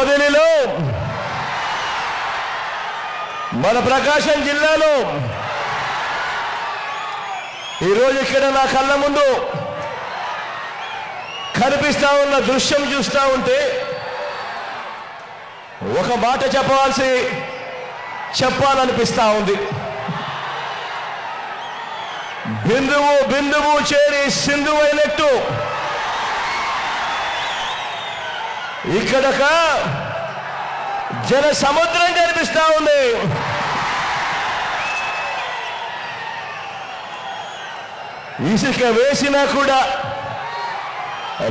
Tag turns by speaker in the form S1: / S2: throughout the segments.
S1: పొదిలిలో మన ప్రకాశం జిల్లాలో ఈరోజు ఇక్కడ నా కళ్ళ ముందు కనిపిస్తా ఉన్న దృశ్యం చూస్తూ ఉంటే ఒక మాట చెప్పాలనిపిస్తా ఉంది. బిందువు బిందువు చేరి సింధువు అయినట్టు ఇక్కడక జన సముద్రం కనిపిస్తా ఉంది. ఇసుక వేసినా కూడా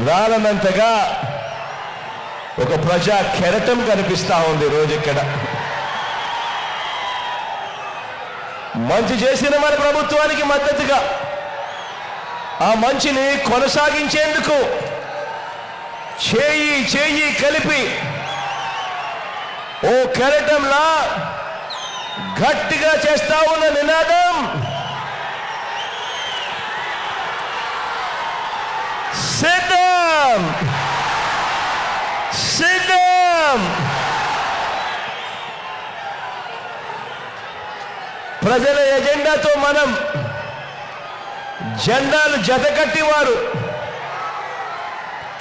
S1: రాలనంతగా ఒక ప్రజా కెరటం కనిపిస్తా ఉంది రోజు ఇక్కడ. మంచి చేసిన మన ప్రభుత్వానికి మద్దతుగా ఆ మంచిని కొనసాగించేందుకు చేయి చేయి కలిపి ఓ కెరటంలా గట్టిగా చేస్తా ఉన్న నినాదం సిద్ధం సిద్ధం. ప్రజల ఎజెండాతో మనం జెండాలు జతకట్టి వారు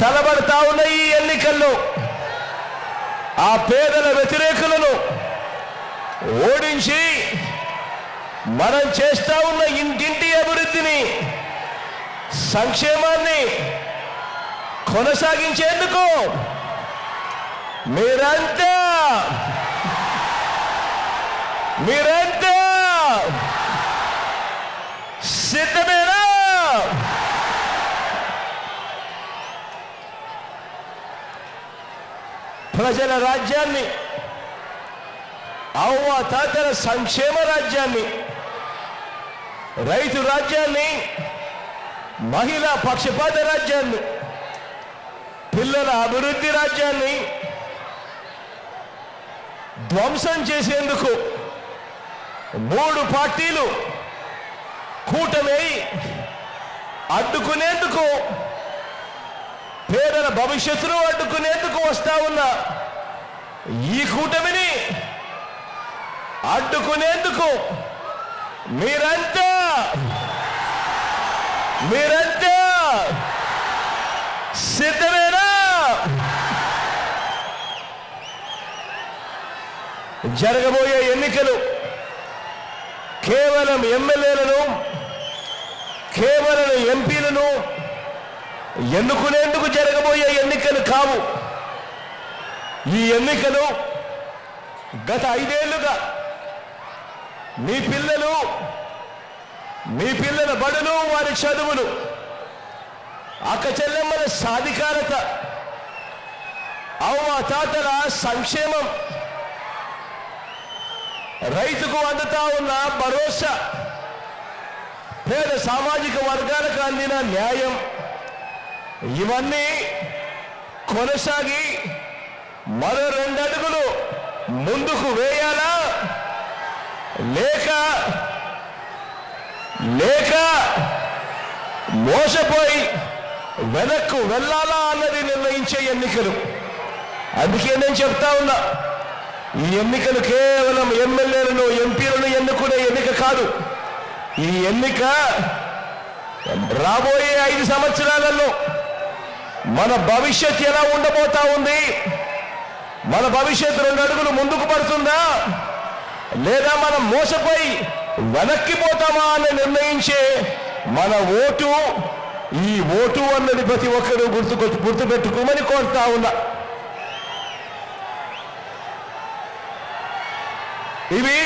S1: తలబడతా ఉన్న ఈ ఎన్నికల్లో ఆ పేదల వ్యతిరేకులను ఓడించి మనం చేస్తా ఉన్న ఇంటింటి అభివృద్ధిని సంక్షేమాన్ని కొనసాగించేందుకు మీరంతా సిద్ధమేనా? ప్రజల రాజ్యాన్ని, అవ్వ తాతల సంక్షేమ రాజ్యాన్ని, రైతు రాజ్యాన్ని, మహిళా పక్షపాత రాజ్యాన్ని, పిల్లల అభివృద్ధి రాజ్యాన్ని ధ్వంసం చేసేందుకు 3 పార్టీలు కూటమి అడ్డుకునేందుకు, పేదల భవిష్యత్తును అడ్డుకునేందుకు వస్తా ఉన్న ఈ కూటమిని అడ్డుకునేందుకు మీరంతా సిద్ధమేనా? జరగబోయే ఎన్నికలు కేవలం ఎమ్మెల్యేలను, కేవలం ఎంపీలను ఎన్నుకునేందుకు జరగబోయే ఎన్నికలు కావు. ఈ ఎన్నికలు గత 5 ఏళ్లుగా మీ పిల్లల బడులు, వారి చదువులు, అక్క చెల్లెమ్మల సాధికారత, అవ్వ తాతల సంక్షేమం, రైతుకు అందుతా ఉన్న భరోసా, పేద సామాజిక వర్గాలకు అందిన న్యాయం, ఇవన్నీ కొనసాగి మరో 2 అడుగులు ముందుకు వేయాలా లేక మోసపోయి వెనక్కు వెళ్ళాలా అన్నది నిర్ణయించే ఎన్నికలు. అందుకే నేను చెప్తా ఉన్నా, ఈ ఎన్నికలు కేవలం ఎమ్మెల్యేలను, ఎంపీలను ఎన్నుకునే ఎన్నిక కాదు. ఈ ఎన్నిక రాబోయే 5 సంవత్సరాలలో మన భవిష్యత్ ఎలా ఉండబోతా ఉంది, మన భవిష్యత్తు 2 అడుగులు ముందుకు పడుతుందా లేదా మనం మోసపోయి వెనక్కిపోతామా అని నిర్ణయించే మన ఓటు. ఈ ఓటు అన్నది ప్రతి ఒక్కరూ గుర్తుపెట్టుకోమని కోరుతా ఉన్నా. ఇవి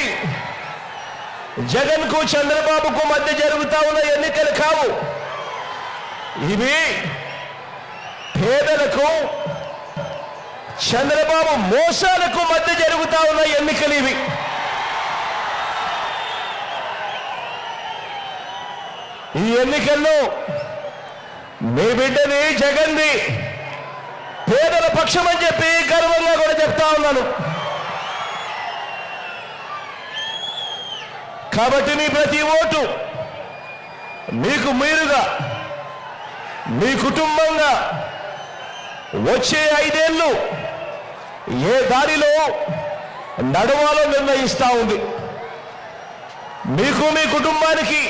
S1: జగన్కు, చంద్రబాబుకు మధ్య జరుగుతా ఉన్న ఎన్నికలు కావు. ఇవి పేదలకు, చంద్రబాబు మోసాలకు మధ్య జరుగుతా ఉన్న ఎన్నికలు ఇవి. ఈ ఎన్నికల్లో మీ బిడ్డని, జగన్ని పేదల పక్షం అని చెప్పి గర్వంగా కూడా చెప్తా ఉన్నాను. కాబట్టి మీ ప్రతి ఓటు మీకు మీరుగా, మీ కుటుంబంగా వచ్చే 5 ఏళ్ళు ఏ దారిలో నడవాలో నిర్ణయిస్తా ఉంది. మీకు మీ కుటుంబానికి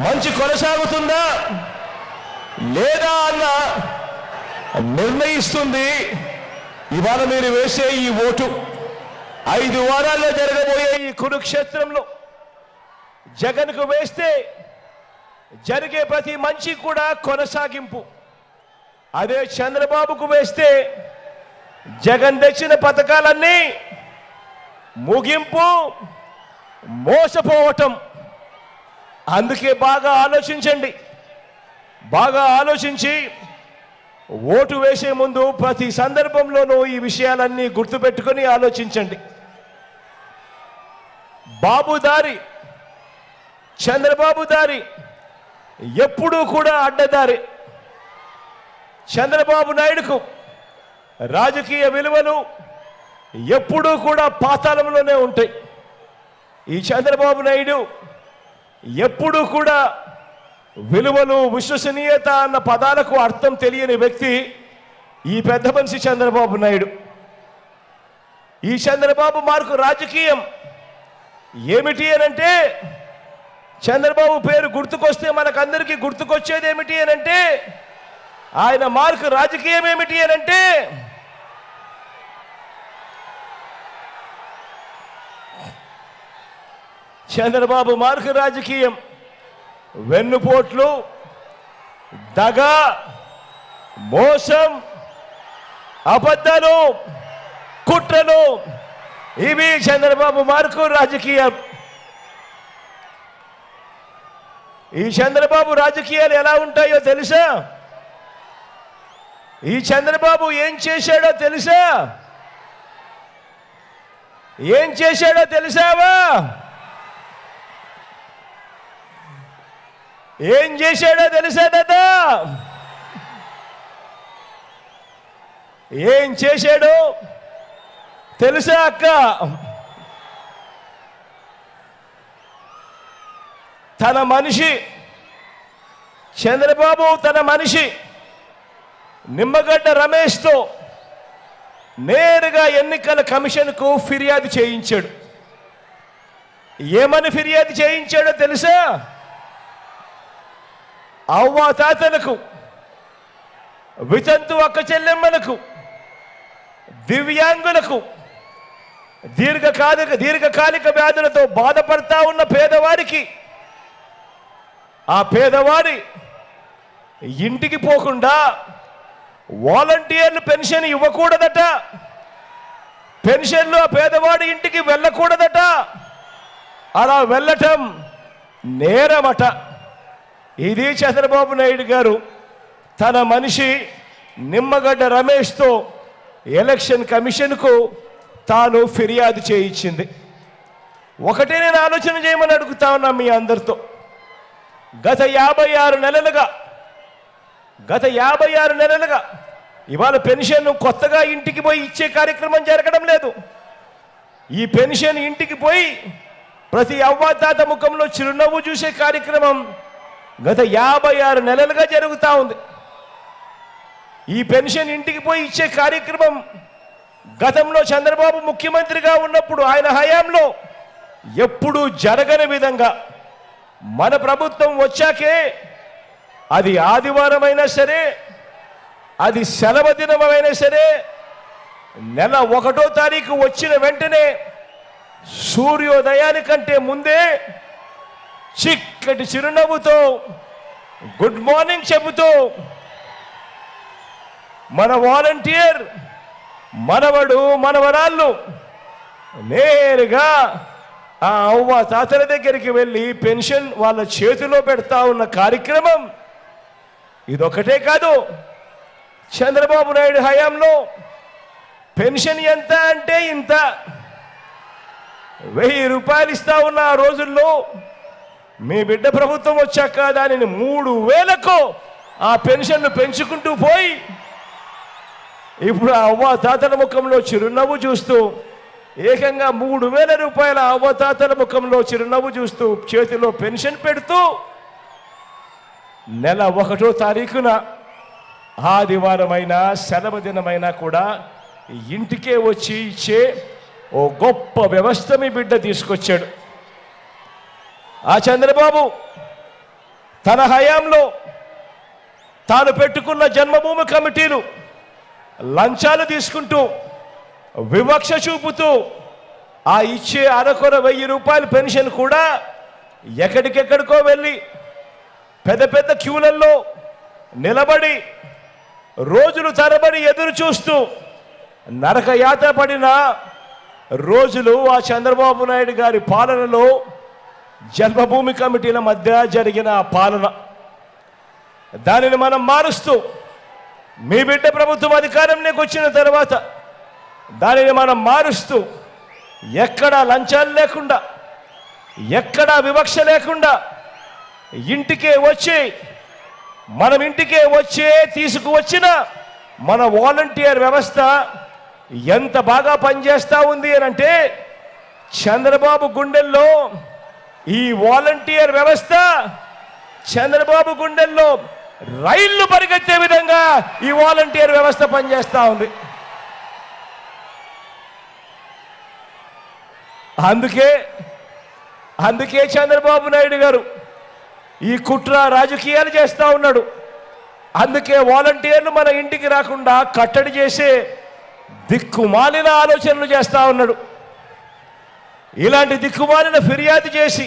S1: మంచి కొనసాగుతుందా లేదా అన్న నిర్ణయిస్తుంది ఇవాళ మీరు వేసే ఈ ఓటు. 5 వారాల్లో జరగబోయే ఈ కురుక్షేత్రంలో జగన్కు వేస్తే జరిగే ప్రతి మంచి కూడా కొనసాగింపు. అదే చంద్రబాబుకు వేస్తే జగన్ తెచ్చిన పథకాలన్నీ ముగింపు, మోసపోవటం. అందుకే బాగా ఆలోచించండి. బాగా ఆలోచించి ఓటు వేసే ముందు ప్రతి సందర్భంలోనూ ఈ విషయాలన్నీ గుర్తుపెట్టుకొని ఆలోచించండి. బాబు దారి, చంద్రబాబు దారి ఎప్పుడూ కూడా అడ్డదారి. చంద్రబాబు నాయుడుకు రాజకీయ విలువలు ఎప్పుడూ కూడా పాతాళంలోనే ఉంటాయి. ఈ చంద్రబాబు నాయుడు ఎప్పుడూ కూడా విలువలు, విశ్వసనీయత అన్న పదాలకు అర్థం తెలియని వ్యక్తి ఈ పెద్ద మనిషి చంద్రబాబు నాయుడు. ఈ చంద్రబాబు మార్కు రాజకీయం ఏమిటి అనంటే, చంద్రబాబు పేరు గుర్తుకొస్తే మనకందరికీ గుర్తుకొచ్చేది ఏమిటి అనంటే, ఆయన మార్కు రాజకీయం ఏమిటి అనంటే చంద్రబాబు మార్కు రాజకీయం వెన్నుపోట్లు, దగ, మోసం, అబద్ధాలు, కుట్రలు, ఇవి చంద్రబాబు మార్కు రాజకీయం. ఈ చంద్రబాబు రాజకీయాలు ఎలా ఉంటాయో తెలుసా? ఈ చంద్రబాబు ఏం చేశాడో తెలుసా? ఏం చేశాడో తెలుసావా? ఏం చేశాడో తెలుసా దాదా? ఏం చేశాడో తెలుసా అక్క? తన మనిషి చంద్రబాబు, తన మనిషి నిమ్మగడ్డ రమేష్తో నేరుగా ఎన్నికల కమిషన్కు ఫిర్యాదు చేయించాడు. ఏమని ఫిర్యాదు చేయించాడో తెలుసా? అవ్వాతాతలకు, వితంతు అక్క చెల్లెమ్మలకు, దివ్యాంగులకు, దీర్ఘకాలిక వ్యాధులతో బాధపడతా ఉన్న పేదవారికి, ఆ పేదవారి ఇంటికి పోకుండా వాలంటీర్లు పెన్షన్ ఇవ్వకూడదట. పెన్షన్లు ఆ పేదవాడి ఇంటికి వెళ్ళకూడదట. అలా వెళ్ళటం నేరమట. ఇది చంద్రబాబు నాయుడు గారు తన మనిషి నిమ్మగడ్డ రమేష్తో ఎలక్షన్ కమిషన్కు తాను ఫిర్యాదు చేయించింది. ఒకటే నేను ఆలోచన చేయమని అడుగుతా ఉన్నా మీ అందరితో. గత 56 నెలలుగా ఇవాళ పెన్షన్ కొత్తగా ఇంటికి పోయి ఇచ్చే కార్యక్రమం జరగడం లేదు. ఈ పెన్షన్ ఇంటికి పోయి ప్రతి అవ్వాతాత ముఖంలో చిరునవ్వు చూసే కార్యక్రమం గత 56 నెలలుగా జరుగుతూ ఉంది. ఈ పెన్షన్ ఇంటికి పోయి ఇచ్చే కార్యక్రమం గతంలో చంద్రబాబు ముఖ్యమంత్రిగా ఉన్నప్పుడు ఆయన హయాంలో ఎప్పుడూ జరగని విధంగా మన ప్రభుత్వం వచ్చాకే, అది ఆదివారమైనా సరే, అది సెలవు దినమైనా సరే, నెల 1వ తారీఖు వచ్చిన వెంటనే సూర్యోదయానికంటే ముందే చిక్కటి చిరునవ్వుతో గుడ్ మార్నింగ్ చెబుతూ మన వాలంటీర్, మనవడు, మనవరాళ్ళు నేరుగా ఆ అవ్వ తాతల దగ్గరికి వెళ్ళి పెన్షన్ వాళ్ళ చేతిలో పెడతా ఉన్న కార్యక్రమం ఇదొకటే కాదు. చంద్రబాబు నాయుడు హయాంలో పెన్షన్ ఎంత అంటే ఇంత 1000 రూపాయలు ఇస్తా ఉన్న ఆ రోజుల్లో మీ బిడ్డ ప్రభుత్వం వచ్చాక దానిని 3000కు ఆ పెన్షన్ను పెంచుకుంటూ పోయి ఇప్పుడు ఆ అవ్వ తాతల ముఖంలో చిరునవ్వు చూస్తూ ఏకంగా 3000 రూపాయల అవ్వ తాతల ముఖంలో చిరునవ్వు చూస్తూ చేతిలో పెన్షన్ పెడుతూ నెల 1వ తారీఖున ఆదివారమైనా సెలవు దినమైనా కూడా ఇంటికే వచ్చి ఇచ్చే ఓ గొప్ప వ్యవస్థ మీ బిడ్డ తీసుకొచ్చాడు. ఆ చంద్రబాబు తన హయాంలో తాను పెట్టుకున్న జన్మభూమి కమిటీలు లంచాలు తీసుకుంటూ వివక్ష చూపుతూ ఆ ఇచ్చే అరకొర 1000 రూపాయల పెన్షన్ కూడా ఎక్కడికెక్కడికో వెళ్ళి పెద్ద పెద్ద క్యూలల్లో నిలబడి రోజులు తరబడి ఎదురు చూస్తూ నరకయాత్ర పడిన రోజులు ఆ చంద్రబాబు నాయుడు గారి పాలనలో జన్మభూమి కమిటీల మధ్య జరిగిన ఆ పాలన. దానిని మనం మారుస్తూ మీ బిడ్డ ప్రభుత్వం అధికారంలోకి వచ్చిన తర్వాత దానిని మనం మారుస్తూ ఎక్కడా లంచాలు లేకుండా ఎక్కడా వివక్ష లేకుండా ఇంటికే వచ్చి మనం ఇంటికే వచ్చే తీసుకువచ్చిన మన వాలంటీర్ వ్యవస్థ ఎంత బాగా పనిచేస్తూ ఉంది అని అంటే చంద్రబాబు గుండెల్లో ఈ వాలంటీర్ వ్యవస్థ చంద్రబాబు గుండెల్లో రైళ్లు పరిగెత్తే విధంగా ఈ వాలంటీర్ వ్యవస్థ పనిచేస్తూ ఉంది. అందుకే చంద్రబాబు నాయుడు గారు ఈ కుట్ర రాజకీయాలు చేస్తూ ఉన్నాడు. అందుకే వాలంటీర్లు మన ఇంటికి రాకుండా కట్టడి చేసే దిక్కుమాలిన ఆలోచనలు చేస్తూ ఉన్నాడు. ఇలాంటి దిక్కుమాలిన ఫిర్యాదు చేసి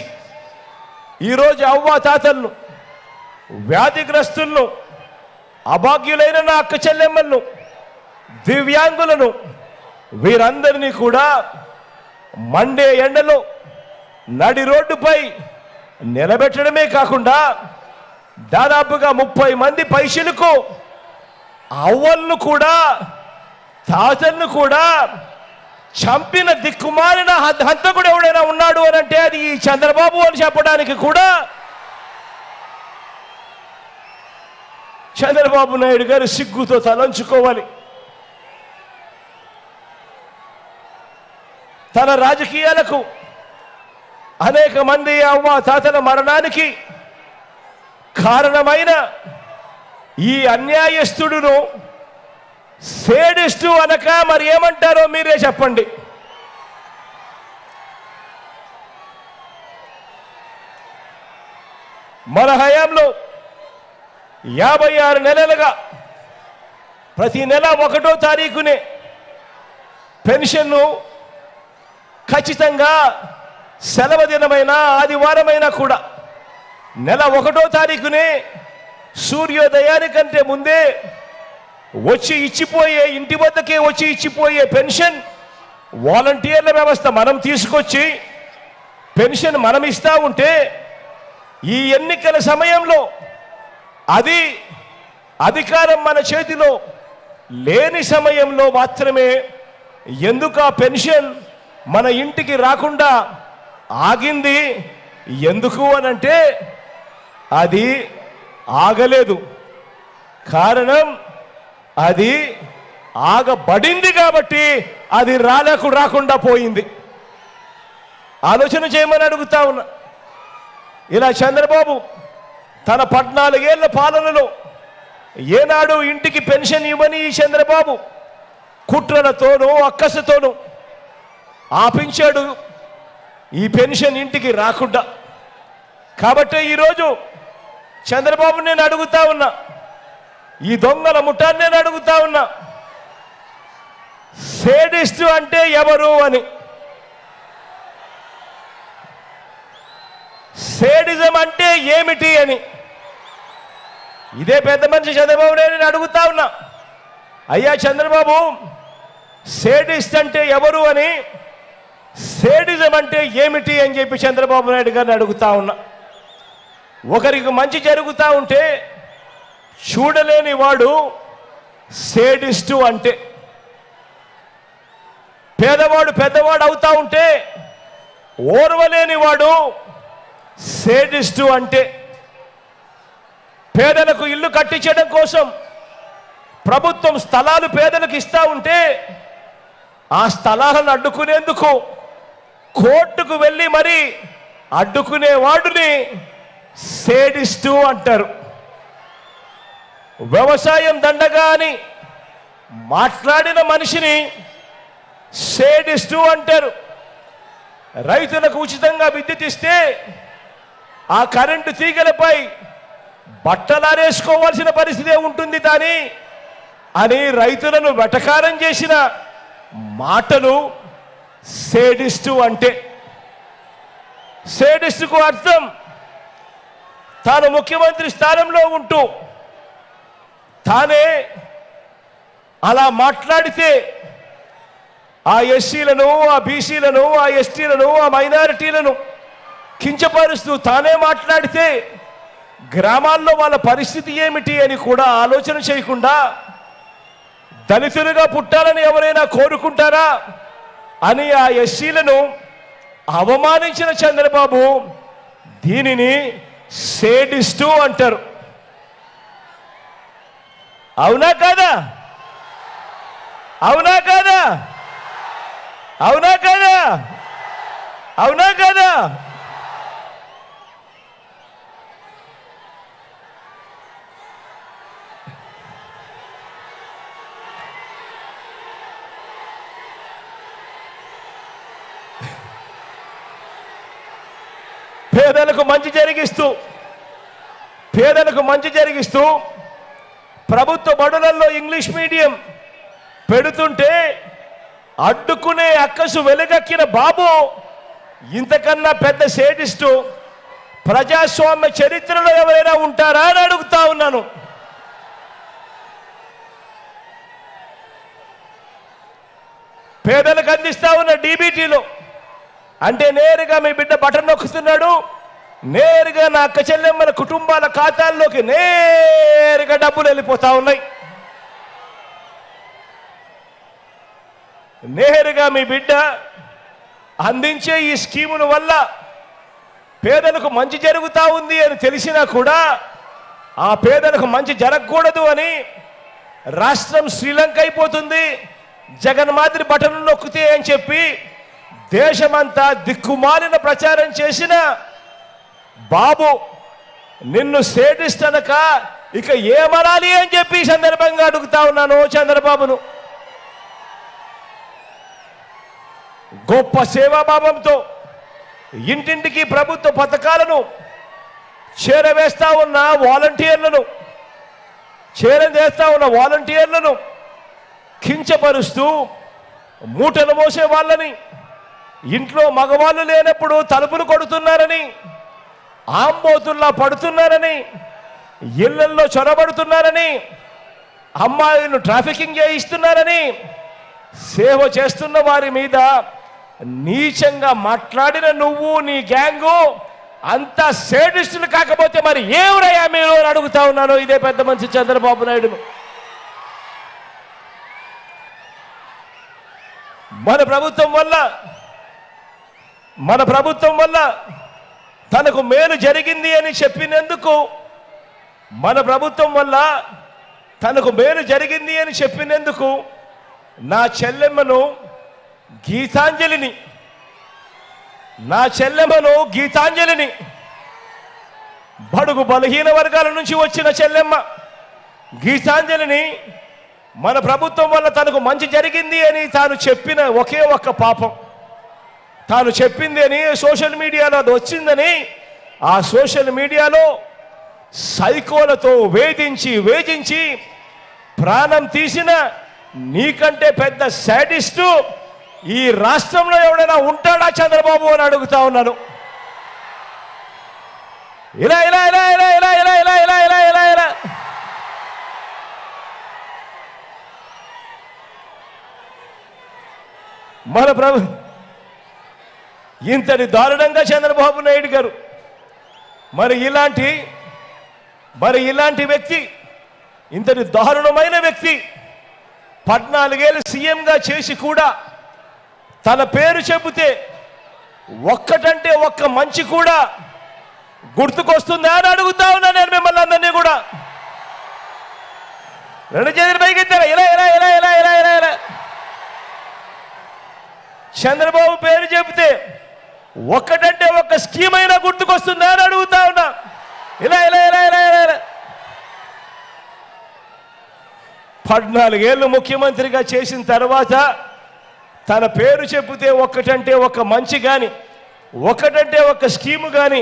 S1: ఈరోజు అవ్వాతాతలను, వ్యాధిగ్రస్తులను, అభాగ్యులైన నా అక్క చెల్లెమ్మలను, దివ్యాంగులను వీరందరినీ కూడా మండే ఎండలో నడి రోడ్డుపై నిలబెట్టడమే కాకుండా దాదాపుగా 30 మంది పైసలకు అవ్వలను కూడా తాతలను కూడా చంపిన దిక్కుమాలిన హంతకుడు ఎవడైనా ఉన్నాడు అని అంటే అది ఈ చంద్రబాబు అని చెప్పడానికి కూడా చంద్రబాబు నాయుడు గారు సిగ్గుతో తలంచుకోవాలి. తన రాజకీయాలకు అనేక మంది అవ్వ తాతల మరణానికి కారణమైన ఈ అన్యాయస్తుడును సేడిస్టు అనక మరి ఏమంటారో మీరే చెప్పండి. మన హయాంలో 56 నెలలుగా ప్రతి నెల 1వ తారీఖునే పెన్షన్ను ఖచ్చితంగా సెలవు దినమైన ఆదివారమైనా కూడా నెల 1వ తారీఖునే సూర్యోదయానికంటే ముందే వచ్చి ఇచ్చిపోయే ఇంటి వద్దకే వచ్చి ఇచ్చిపోయే పెన్షన్ వాలంటీర్ల వ్యవస్థ మనం తీసుకొచ్చి పెన్షన్ మనం ఇస్తూ ఉంటే ఈ ఎన్నికల సమయంలో అది అధికారం మన చేతిలో లేని సమయంలో మాత్రమే ఎందుకు ఆ పెన్షన్ మన ఇంటికి రాకుండా ఆగింది? ఎందుకు అనంటే అది ఆగలేదు, కారణం అది ఆగబడింది కాబట్టి అది రాకుండా పోయింది. ఆలోచన చేయమని అడుగుతా ఉన్నా. ఇలా చంద్రబాబు తన 14 ఏళ్ల పాలనలో ఏనాడు ఇంటికి పెన్షన్ ఇవ్వని ఈ చంద్రబాబు కుట్రలతోనూ అక్కసతోనూ ఆపించాడు ఈ పెన్షన్ ఇంటికి రాకుండా. కాబట్టి ఈరోజు చంద్రబాబు నేను అడుగుతా ఉన్నా, ఈ దొంగల ముఠాన్ని నేను అడుగుతా ఉన్నా, సేడిస్ట్ అంటే ఎవరు అని, సేడిజం అంటే ఏమిటి అని ఇదే పెద్ద మనిషి చంద్రబాబు నేను అడుగుతా ఉన్నా. అయ్యా చంద్రబాబు, సేడిస్ట్ అంటే ఎవరు అని, సేడిజం అంటే ఏమిటి అని చెప్పి చంద్రబాబు నాయుడు గారిని అడుగుతా ఉన్నా. ఒకరికి మంచి జరుగుతూ ఉంటే చూడలేని వాడు సేడిస్టు అంటే, పేదవాడు పెద్దవాడు అవుతా ఉంటే ఓర్వలేని వాడు సేడిస్టు అంటే, పేదలకు ఇల్లు కట్టించడం కోసం ప్రభుత్వం స్థలాలు పేదలకు ఇస్తా ఉంటే ఆ స్థలాలను అడ్డుకునేందుకు కోర్టుకు వెళ్ళి మరి అడ్డుకునే వాడిని సేడిస్టు అంటారు. వ్యవసాయం దండగా అని మాట్లాడిన మనిషిని సేడిస్టు అంటారు. రైతులకు ఉచితంగా విద్యుత్ ఇస్తే ఆ కరెంటు తీగలపై బట్టలారేసుకోవాల్సిన పరిస్థితి ఉంటుంది కానీ అని రైతులను వెటకారం చేసిన మాటలు సేడిస్టు అంటే. సేడిస్టుకు అర్థం తాను ముఖ్యమంత్రి స్థానంలో ఉంటూ తానే అలా మాట్లాడితే ఆ ఎస్సీలను, ఆ బీసీలను, ఆ ఎస్టీలను, ఆ మైనారిటీలను కించపరుస్తూ తానే మాట్లాడితే గ్రామాల్లో వాళ్ళ పరిస్థితి ఏమిటి అని కూడా ఆలోచన చేయకుండా దళితులుగా పుట్టాలని ఎవరైనా కోరుకుంటారా అని ఆ ఎస్సీలను అవమానించిన చంద్రబాబు దీనిని సేడిస్టు అంటారు. అవునా కాదా? అవునా కాదా? అవునా కాదా? అవునా కాదా? పేదలకు మంచి జరిగిస్తూ ప్రభుత్వ బడులలో ఇంగ్లీష్ మీడియం పెడుతుంటే అడ్డుకునే అక్కసు వెలుగక్కిన బాబు ఇంతకన్నా పెద్ద సేడిస్టు ప్రజాస్వామ్య చరిత్రలో ఎవరైనా ఉంటారా అని అడుగుతా ఉన్నాను. పేదలకు అందిస్తా ఉన్న డీబీటీలో అంటే నేరుగా మీ బిడ్డ బటన్ నొక్కుతున్నాడు, నేరుగా నా అక్క చెల్లెమ్మల కుటుంబాల ఖాతాల్లోకి నేరుగా డబ్బులు వెళ్ళిపోతా ఉన్నాయి. నేరుగా మీ బిడ్డ అందించే ఈ స్కీముల వల్ల పేదలకు మంచి జరుగుతూ ఉంది అని తెలిసినా కూడా ఆ పేదలకు మంచి జరగకూడదు అని రాష్ట్రం శ్రీలంక అయిపోతుంది, జగన్ మాదిరి బటన్లు నొక్కితే అని చెప్పి దేశమంతా దిక్కుమాలిన ప్రచారం చేసిన బాబు నిన్ను సేడిస్తనక ఇక ఏమనాలి అని చెప్పి సందర్భంగా అడుగుతా ఉన్నాను చంద్రబాబును. గొప్ప సేవాభావంతో ఇంటింటికి ప్రభుత్వ పథకాలను చేరవేస్తా ఉన్న వాలంటీర్లను కించపరుస్తూ మూటలు మోసే వాళ్ళని, ఇంట్లో మగవాళ్ళు లేనప్పుడు తలుపులు కొడుతున్నారని, ఆంబోతుల్లా పడుతున్నారని, ఇళ్లల్లో చొరబడుతున్నారని, అమ్మాయిలను ట్రాఫికింగ్ చేయిస్తున్నారని సేవ చేస్తున్న వారి మీద నీచంగా మాట్లాడిన నువ్వు నీ గ్యాంగు అంత సేడిస్టులు కాకపోతే మరి ఏవరయ్యా మీరు అని అడుగుతా ఉన్నాను ఇదే పెద్ద మనిషి చంద్రబాబు నాయుడును. మన ప్రభుత్వం వల్ల తనకు మేలు జరిగింది అని చెప్పినందుకు నా చెల్లెమ్మను గీతాంజలిని బడుగు బలహీన వర్గాల నుంచి వచ్చిన చెల్లెమ్మ గీతాంజలిని మన ప్రభుత్వం వల్ల తనకు మంచి జరిగింది అని తాను చెప్పిన ఒకే ఒక్క పాపం, తాను చెప్పింది అని సోషల్ మీడియాలో అది వచ్చిందని ఆ సోషల్ మీడియాలో సైకోలతో వేధించి ప్రాణం తీసిన నీకంటే పెద్ద సాడిస్టు ఈ రాష్ట్రంలో ఎవడైనా ఉంటాడా చంద్రబాబు అని అడుగుతా ఉన్నాను. ఇలా ఇలా ఇలా ఇలా ఇలా ఇలా ఇలా ఇలా ఇలా ఇలా ఇలా మన ఇంతటి దారుణంగా చంద్రబాబు నాయుడు గారు మరి ఇలాంటి వ్యక్తి, ఇంతటి దారుణమైన వ్యక్తి 14 ఏళ్ళు సీఎంగా చేసి కూడా తన పేరు చెబితే ఒక్కటంటే ఒక్క మంచి కూడా గుర్తుకొస్తుందా అని అడుగుతా ఉన్నా నేను మిమ్మల్ని అందరినీ కూడా. రెండు చేతులు పైకెత్తారా? ఇలా ఇలా ఇలా ఇలా ఇలా ఇలా ఇలా చంద్రబాబు పేరు చెబితే ఒక్కటంటే ఒక్క స్కీమ్ అయినా గుర్తుకొస్తుందా అని అడుగుతా ఉన్నా. ఇలా ఇలా ఇలా ఇలా ఇలా ఇలా 14 ఏళ్ళు ముఖ్యమంత్రిగా చేసిన తర్వాత తన పేరు చెబితే ఒక్కటంటే ఒక మంచి కానీ ఒక్కటంటే ఒక స్కీము కానీ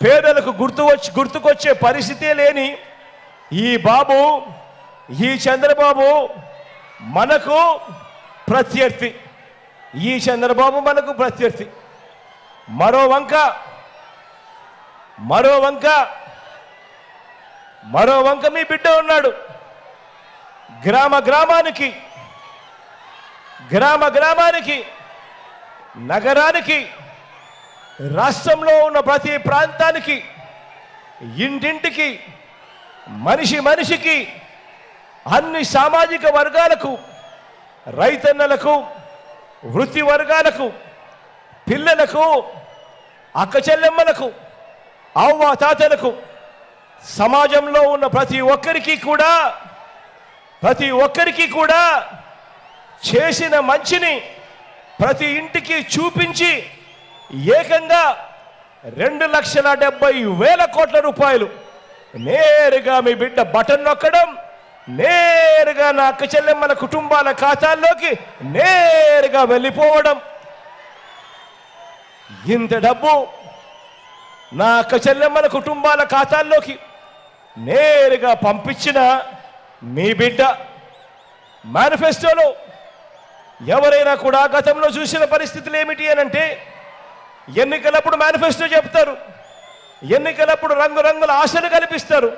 S1: పేదలకు గుర్తుకొచ్చే పరిస్థితే లేని ఈ బాబు, ఈ చంద్రబాబు మనకు ప్రత్యర్థి. ఈ చంద్రబాబు మనకు ప్రత్యర్థి. మరో వంక మీ బిడ్డ ఉన్నాడు. గ్రామ గ్రామానికి నగరానికి రాష్ట్రంలో ఉన్న ప్రతి ప్రాంతానికి ఇంటింటికి మనిషికి అన్ని సామాజిక వర్గాలకు రైతన్నలకు వృత్తి వర్గాలకు పిల్లలకు అక్క చెల్లెమ్మలకు అవ్వ తాతలకు సమాజంలో ఉన్న ప్రతి ఒక్కరికి కూడా చేసిన మంచిని ప్రతి ఇంటికి చూపించి ఏకంగా 2,70,000 కోట్ల రూపాయలు నేరుగా మీ బిడ్డ బటన్ నొక్కడం, నేరుగా నా అక్క చెల్లెమ్మల కుటుంబాల ఖాతాల్లోకి నేరుగా వెళ్ళిపోవడం. ఇంత డబ్బు నా అక్క చెల్లెమ్మల కుటుంబాల ఖాతాల్లోకి నేరుగా పంపించిన మీ బిడ్డ మేనిఫెస్టోలో ఎవరైనా కూడా గతంలో చూసిన పరిస్థితులు ఏమిటి అనంటే, ఎన్నికలప్పుడు మేనిఫెస్టో చెప్తారు, ఎన్నికలప్పుడు రంగురంగుల ఆశలు కల్పిస్తారు.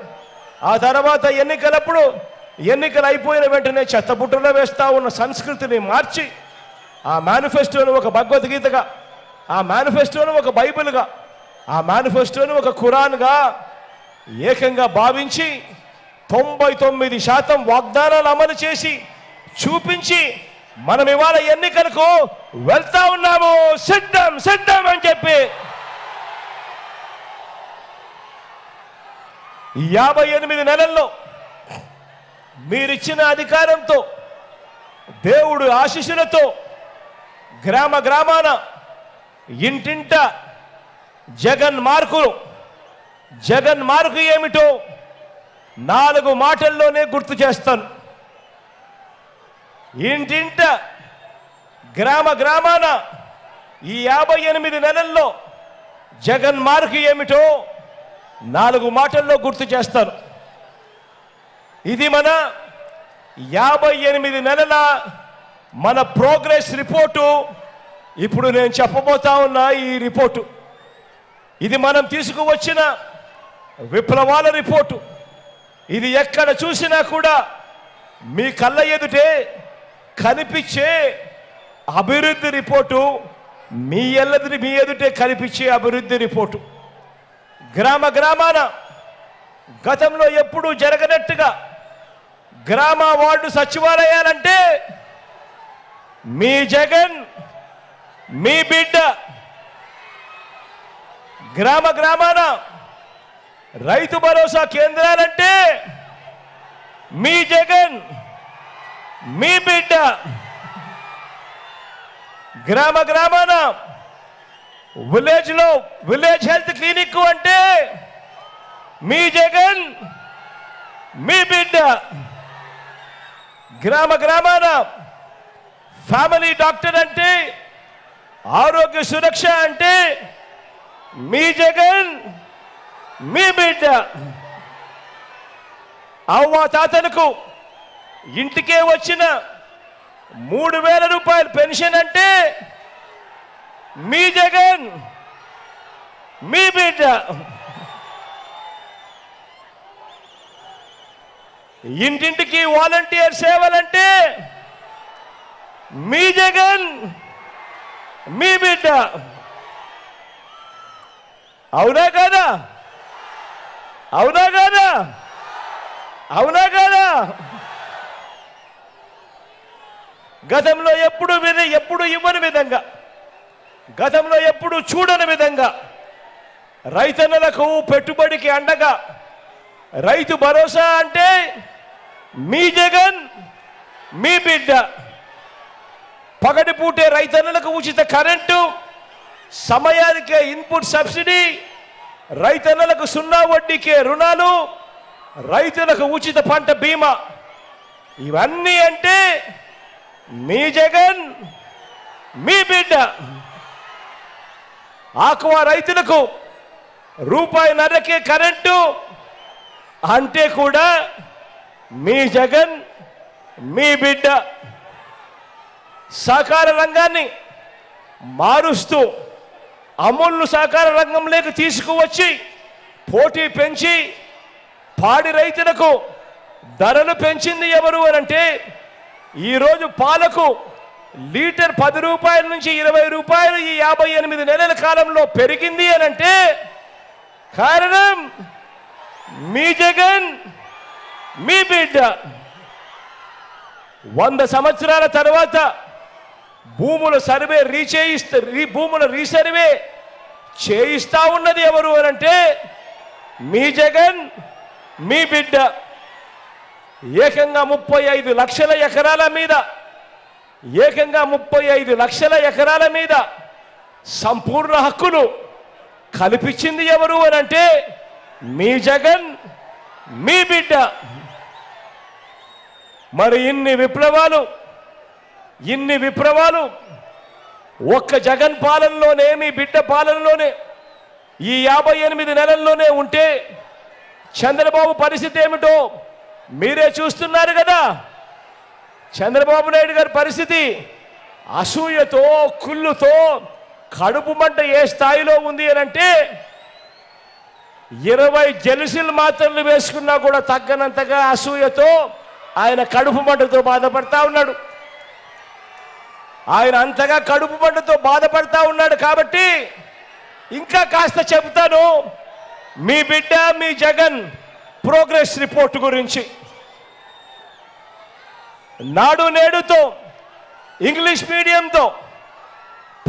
S1: ఆ తర్వాత ఎన్నికలు అయిపోయిన వెంటనే చెత్తబుట్టలో వేస్తా ఉన్న సంస్కృతిని మార్చి ఆ మేనిఫెస్టోను ఒక భగవద్గీతగా, ఆ మేనిఫెస్టోను ఒక బైబిల్గా, ఆ మేనిఫెస్టోను ఒక ఖురాన్గా ఏకంగా భావించి 99% వాగ్దానాలు అమలు చేసి చూపించి మనం ఇవాళ ఎన్నికలకు వెళ్తా ఉన్నాము. సిద్ధం అని చెప్పి 58 నెలల్లో మీరిచ్చిన అధికారంతో, దేవుడు ఆశీస్సులతో గ్రామాన ఇంటింట జగన్ మార్కు ఏమిటో 4 మాటల్లోనే గుర్తు చేస్తాను. ఇంటింట గ్రామాన ఈ 58 నెలల్లో జగన్ మార్కు ఏమిటో 4 మాటల్లో గుర్తు చేస్తాను. ఇది మన 58 నెలల మన ప్రోగ్రెస్ రిపోర్టు. ఇప్పుడు నేను చెప్పబోతా ఉన్న ఈ రిపోర్టు, ఇది మనం తీసుకువచ్చిన విప్లవాల రిపోర్టు. ఇది ఎక్కడ చూసినా కూడా మీ కళ్ళ ఎదుటే కనిపించే అభివృద్ధి రిపోర్టు, మీ ఎదుటే కనిపించే అభివృద్ధి రిపోర్టు. గ్రామాన గతంలో ఎప్పుడూ జరగనట్టుగా గ్రామ వార్డు సచివాలయాలంటే మీ జగన్, మీ బిడ్డ. గ్రామాన రైతు భరోసా కేంద్రాలంటే మీ జగన్, మీ బిడ్డ. గ్రామాన విలేజ్ హెల్త్ క్లినిక్ అంటే మీ జగన్, మీ బిడ్డ. గ్రామాన ఫ్యామిలీ డాక్టర్ అంటే, ఆరోగ్య సురక్ష అంటే మీ జగన్, మీ బిడ్డ. అవ్వ తాతలకు ఇంటికే వచ్చిన 3,000 రూపాయల పెన్షన్ అంటే మీ జగన్, మీ బిడ్డ. ఇంటింటికి వాలంటీర్ సేవలంటే మీ జగన్, మీ బిడ్డ. అవునా కాదా? గతంలో ఎప్పుడు ఇవ్వని విధంగా, గతంలో ఎప్పుడు చూడని విధంగా రైతన్నలకు పెట్టుబడికి అండగా రైతు భరోసా అంటే మీ జగన్, మీ బిడ్డ. పగటిపూటే రైతన్నలకు ఉచిత కరెంటు, సమయానికే ఇన్పుట్ సబ్సిడీ, రైతన్నలకు 0 వడ్డీకే రుణాలు, రైతులకు ఉచిత పంట బీమా. ఇవన్నీ అంటే మీ జగన్ మీ బిడ్డ. ఆక్వా రైతులకు ₹1.5కే కరెంటు అంటే కూడా మీ జగన్ మీ బిడ్డ. సహకార రంగాన్ని మారుస్తూ అమూల్ను సహకార రంగంలోకి తీసుకువచ్చి పోటీ పెంచి పాడి రైతులకు ధరలు పెంచింది ఎవరు అనంటే, ఈరోజు పాలకు లీటర్ ₹10 నుంచి ₹20 ఈ 58 నెలల కాలంలో పెరిగింది అనంటే కారణం మీ జగన్ మీ బిడ్డ. 100 సంవత్సరాల తర్వాత భూముల రీసర్వే చేయిస్తా ఉన్నది ఎవరు అనంటే మీ జగన్ మీ బిడ్డ. ఏకంగా 35 లక్షల ఎకరాల మీద ఏకంగా 35 లక్షల ఎకరాల మీద సంపూర్ణ హక్కులు కల్పించింది ఎవరు అనంటే మీ జగన్ మీ బిడ్డ. మరి ఇన్ని విప్లవాలు ఒక్క జగన్ పాలనలోనే, మీ బిడ్డ పాలనలోనే, ఈ 58 నెలల్లోనే ఉంటే చంద్రబాబు పరిస్థితి ఏమిటో మీరే చూస్తున్నారు కదా. చంద్రబాబు నాయుడు గారి పరిస్థితి అసూయతో, కుళ్ళుతో, కడుపు మంట ఏ స్థాయిలో ఉంది అనంటే 20 జెలుసిల్ మాత్రలు వేసుకున్నా కూడా తగ్గనంతగా అసూయతో ఆయన కడుపు మంటతో బాధపడతా ఉన్నాడు. ఆయన అంతగా కడుపు మంటతో బాధపడతా ఉన్నాడు కాబట్టి ఇంకా కాస్త చెబుతాను మీ బిడ్డ మీ జగన్ ప్రోగ్రెస్ రిపోర్ట్ గురించి. నాడు నేడుతో ఇంగ్లీష్ మీడియంతో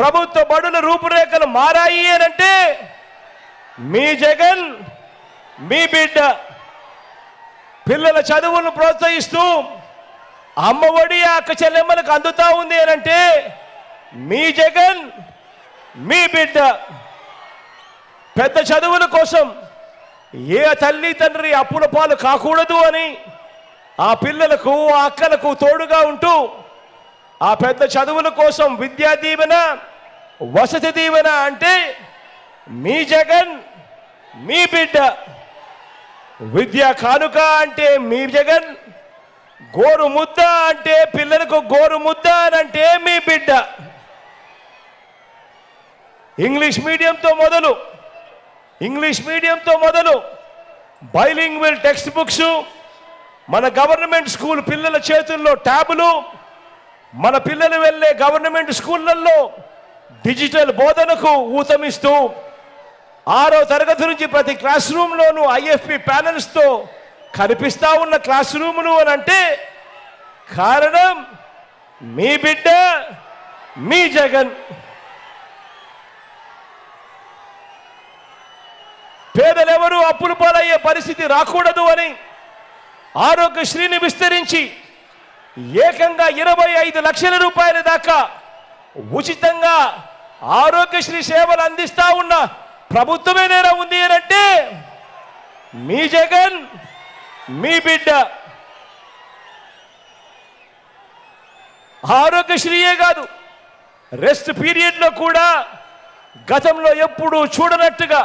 S1: ప్రభుత్వ బడుల రూపురేఖలు మారాయి అనంటే మీ జగన్ మీ బిడ్డ. పిల్లల చదువులను ప్రోత్సహిస్తూ అమ్మఒడి అక్క చెల్లెమ్మలకు అందుతా ఉంది అనంటే మీ జగన్ మీ బిడ్డ. పెద్ద చదువుల కోసం ఏ తల్లి తండ్రి అప్పుల పాలు కాకూడదు అని ఆ పిల్లలకు ఆ అక్కలకు తోడుగా ఉంటూ ఆ పెద్ద చదువుల కోసం విద్యా దీవెన, వసతి దీవెన అంటే మీ జగన్ మీ బిడ్డ. విద్యా కానుక అంటే మీ జగన్, గోరు ముద్ద అంటే పిల్లలకు గోరు ముద్ద అని అంటే మీ బిడ్డ. ఇంగ్లీష్ మీడియంతో మొదలు బైలింగ్వల్ టెక్స్ట్ బుక్స్, మన గవర్నమెంట్ స్కూల్ పిల్లల చేతుల్లో ట్యాబులు, మన పిల్లలు వెళ్ళే గవర్నమెంట్ స్కూళ్ళల్లో డిజిటల్ బోధనకు ఊతమిస్తూ 6వ తరగతి నుంచి ప్రతి క్లాస్ రూమ్లోనూ IFP ప్యానల్స్తో కనిపిస్తా ఉన్న క్లాస్ రూములు అని అంటే కారణం మీ బిడ్డ మీ జగన్. పేదలెవరూ అప్పుల పాలయ్యే పరిస్థితి రాకూడదు అని ఆరోగ్యశ్రీని విస్తరించి ఏకంగా 25 లక్షల రూపాయల దాకా ఉచితంగా ఆరోగ్యశ్రీ సేవలు అందిస్తా ఉన్న ప్రభుత్వమే నేర ఉంది అంటే మీ జగన్ మీ బిడ్డ. ఆరోగ్యశ్రీయే కాదు, రెస్ట్ పీరియడ్లో కూడా గతంలో ఎప్పుడూ చూడనట్టుగా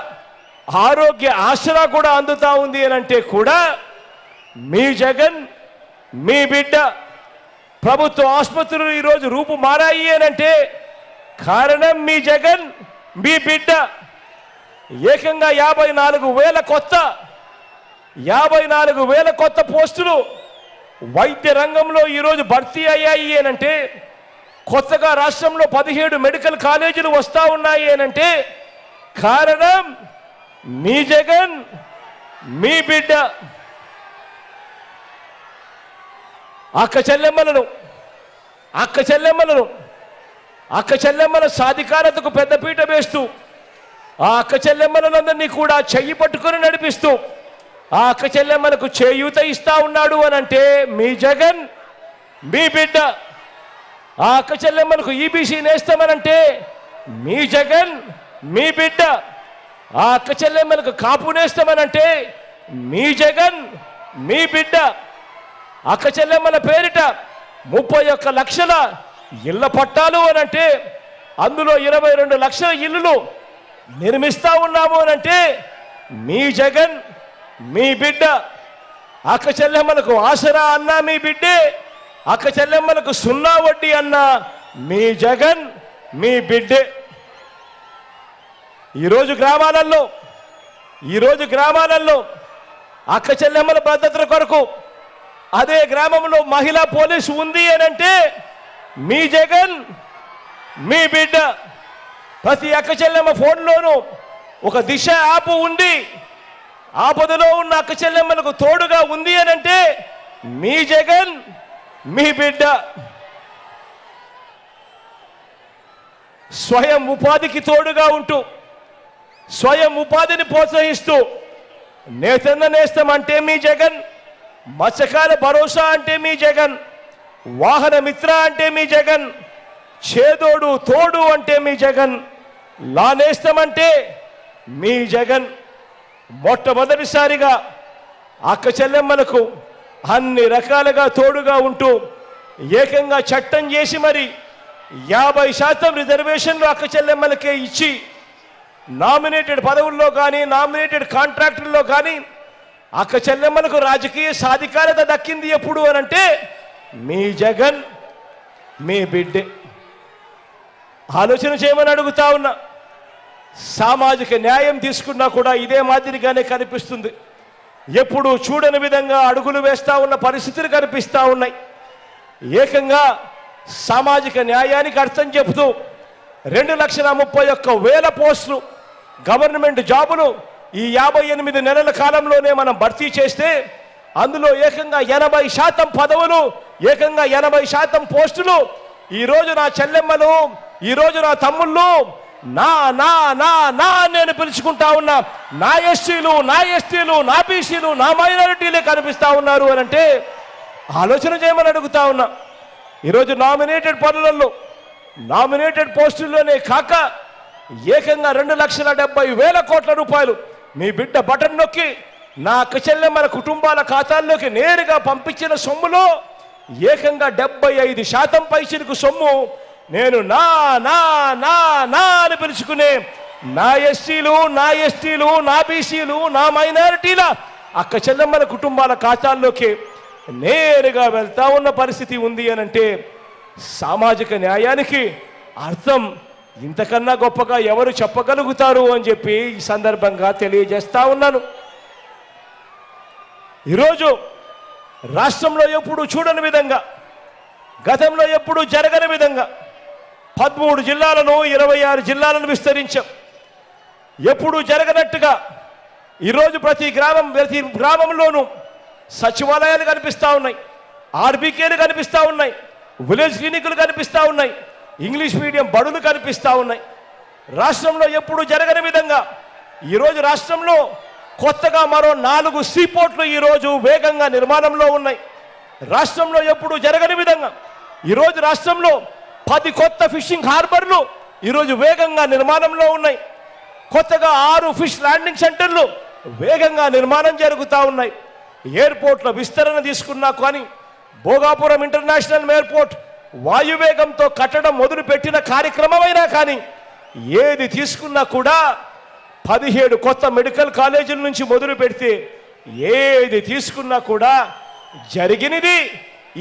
S1: ఆరోగ్య ఆసరా కూడా అందుతా ఉంది అనంటే కూడా మీ జగన్ మీ బిడ్డ. ప్రభుత్వ ఆసుపత్రులు ఈరోజు రూపు మారాయి అనంటే కారణం మీ జగన్ మీ బిడ్డ. ఏకంగా 54,000 కొత్త పోస్టులు వైద్య రంగంలో ఈరోజు భర్తీ అయ్యాయి అనంటే, కొత్తగా రాష్ట్రంలో 17 మెడికల్ కాలేజీలు వస్తూ ఉన్నాయి అనంటే కారణం మీ జగన్ మీ బిడ్డ. అక్క చెల్లెమ్మల సాధికారతకు పెద్దపీట వేస్తూ ఆ అక్క చెల్లెమ్మలందరినీ కూడా చెయ్యి పట్టుకొని నడిపిస్తూ ఆ అక్క చెల్లెమ్మలకు చేయూత ఇస్తా ఉన్నాడు అనంటే మీ జగన్ మీ బిడ్డ. ఆ అక్క చెల్లెమ్మలకు EBC నేస్తామనంటే మీ జగన్ మీ బిడ్డ. ఆ అక్క చెల్లెమ్మలకు కాపు నేస్తామనంటే మీ జగన్ మీ బిడ్డ. అక్క చెల్లెమ్మల పేరిట 31 లక్షల ఇళ్ల పట్టాలు అనంటే అందులో 22 లక్షల ఇల్లులు నిర్మిస్తా ఉన్నాము అనంటే మీ జగన్ మీ బిడ్డ. అక్క చెల్లెమ్మలకు ఆసరా అన్నా మీ బిడ్డే, అక్క చెల్లెమ్మలకు 0 వడ్డీ అన్నా మీ జగన్ మీ బిడ్డే. ఈరోజు గ్రామాలలో అక్క చెల్లెమ్మల భద్రత కొరకు అదే గ్రామంలో మహిళా పోలీసు ఉంది అనంటే మీ జగన్ మీ బిడ్డ. ప్రతి అక్క చెల్లెమ్మ ఫోన్లోనూ ఒక దిశ యాప్ ఉండి ఆపదలో ఉన్న అక్క చెల్లెమ్మలకు తోడుగా ఉంది అనంటే మీ జగన్ మీ బిడ్డ. స్వయం ఉపాధికి తోడుగా ఉంటూ స్వయం ఉపాధిని ప్రోత్సహిస్తూ నేతన్న నేస్తం అంటే మీ జగన్, మత్స్యకార భరోసా అంటే మీ జగన్, వాహన మిత్ర అంటే మీ జగన్, చేదోడు తోడు అంటే మీ జగన్, లానేస్తం అంటే మీ జగన్. మొట్టమొదటిసారిగా అక్క చెల్లెమ్మలకు అన్ని రకాలుగా తోడుగా ఉంటూ ఏకంగా చట్టం చేసి మరి 50% రిజర్వేషన్లు అక్క చెల్లెమ్మలకే ఇచ్చి నామినేటెడ్ పదవుల్లో కానీ నామినేటెడ్ కాంట్రాక్టుల్లో కానీ అక్క చెల్లెమ్మలకు రాజకీయ సాధికారత దక్కింది ఎప్పుడు అనంటే మీ జగన్ మీ బిడ్డే. ఆలోచన చేయమని అడుగుతా ఉన్నా. సామాజిక న్యాయం తీసుకున్నా కూడా ఇదే మాదిరిగానే కనిపిస్తుంది. ఎప్పుడు చూడని విధంగా అడుగులు వేస్తా ఉన్న పరిస్థితులు కనిపిస్తూ ఉన్నాయి. ఏకంగా సామాజిక న్యాయానికి అర్థం చెబుతూ 2,31,000 పోస్టులు గవర్నమెంట్ జాబులు ఈ 58 నెలల కాలంలోనే మనం భర్తీ చేస్తే అందులో ఏకంగా 80% పదవులు, ఏకంగా 80% పోస్టులు ఈరోజు నా చెల్లెమ్మలు, ఈరోజు నా తమ్ముళ్ళు నా నా నా నా నేను పిలుచుకుంటా ఉన్నా నా ఎస్సీలు, నా ఎస్టీలు, నా బీసీలు, నా మైనారిటీలే కనిపిస్తా ఉన్నారు అని అంటే ఆలోచన చేయమని అడుగుతా ఉన్నా. ఈరోజు నామినేటెడ్ పనులలో నామినేటెడ్ పోస్టుల్లోనే కాక ఏకంగా 2,70,000 కోట్ల రూపాయలు మీ బిడ్డ బటన్ నొక్కి నా అక్క చెల్లెమ్మల కుటుంబాల ఖాతాల్లోకి నేరుగా పంపించిన సొమ్ములో ఏకంగా 75% పైచిలకు సొమ్ము నేను నా నా నా నా అని పిలుచుకునే నా ఎస్సీలు, నా ఎస్టీలు, నా బీసీలు, నా మైనారిటీల అక్క చెల్లెమ్మల కుటుంబాల ఖాతాల్లోకి నేరుగా వెళ్తా ఉన్న పరిస్థితి ఉంది అనంటే సామాజిక న్యాయానికి అర్థం ఇంతకన్నా గొప్పగా ఎవరు చెప్పగలుగుతారు అని చెప్పి ఈ సందర్భంగా తెలియజేస్తా ఉన్నాను. ఈరోజు రాష్ట్రంలో ఎప్పుడు చూడని విధంగా, గతంలో ఎప్పుడు జరగని విధంగా 13 జిల్లాలను 26 జిల్లాలను విస్తరించాం. ఎప్పుడు జరగనట్టుగా ఈరోజు ప్రతి గ్రామంలోనూ సచివాలయాలు కనిపిస్తూ ఉన్నాయి, ఆర్బీకేలు కనిపిస్తూ ఉన్నాయి, విలేజ్ క్లినిక్లు కనిపిస్తూ ఉన్నాయి, ఇంగ్లీష్ మీడియం బడులు కనిపిస్తూ ఉన్నాయి. రాష్ట్రంలో ఎప్పుడు జరగని విధంగా ఈరోజు రాష్ట్రంలో కొత్తగా మరో 4 సీపోర్ట్లు ఈరోజు వేగంగా నిర్మాణంలో ఉన్నాయి. రాష్ట్రంలో ఎప్పుడు జరగని విధంగా ఈరోజు రాష్ట్రంలో 10 కొత్త ఫిషింగ్ హార్బర్లు ఈరోజు వేగంగా నిర్మాణంలో ఉన్నాయి. కొత్తగా 6 ఫిష్ ల్యాండింగ్ సెంటర్లు వేగంగా నిర్మాణం జరుగుతూ ఉన్నాయి. ఎయిర్పోర్ట్ల విస్తరణ తీసుకున్నా కానీ భోగాపురం ఇంటర్నేషనల్ ఎయిర్పోర్ట్ వాయువేగంతో కట్టడం మొదలుపెట్టిన కార్యక్రమమైనా కానీ ఏది తీసుకున్నా కూడా 17 కొత్త మెడికల్ కాలేజీల నుంచి మొదలు పెడితే ఏది తీసుకున్నా కూడా జరిగినది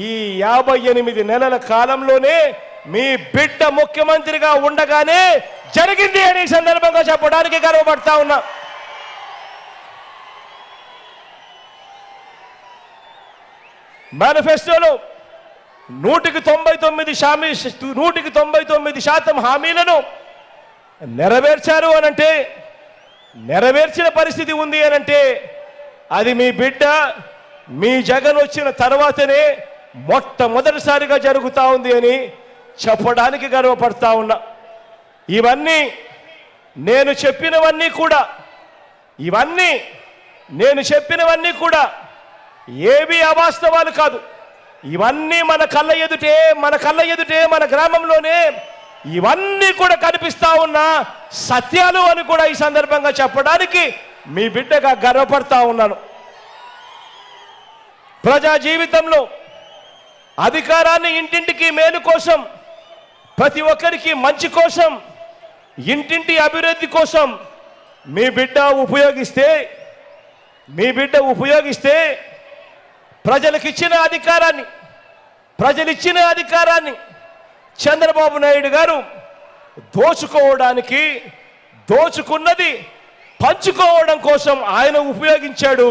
S1: ఈ 58 నెలల కాలంలోనే మీ బిడ్డ ముఖ్యమంత్రిగా ఉండగానే జరిగింది అని సందర్భంగా చెప్పడానికి గర్వపడతా ఉన్నా. మేనిఫెస్టోలో 199% హామీలను నెరవేర్చారు అనంటే, నెరవేర్చిన పరిస్థితి ఉంది అనంటే అది మీ బిడ్డ మీ జగన్ వచ్చిన తర్వాతనే మొట్టమొదటిసారిగా జరుగుతూ ఉంది అని చెప్పడానికి గర్వపడతా ఉన్నా. ఇవన్నీ నేను చెప్పినవన్నీ కూడా ఏవి అవాస్తవాలు కాదు. ఇవన్నీ మన కళ్ళ ఎదుటే మన గ్రామంలోనే ఇవన్నీ కూడా కనిపిస్తా ఉన్న సత్యాలు అని కూడా ఈ సందర్భంగా చెప్పడానికి మీ బిడ్డగా గర్వపడతా ఉన్నాను. ప్రజా జీవితంలో అధికారాన్ని ఇంటింటికి మేలు కోసం, ప్రతి ఒక్కరికి మంచి కోసం, ఇంటింటి అభివృద్ధి కోసం మీ బిడ్డ ఉపయోగిస్తే ప్రజలకిచ్చిన అధికారాన్ని చంద్రబాబు నాయుడు గారు దోచుకున్నది పంచుకోవడం కోసం ఆయన ఉపయోగించాడు.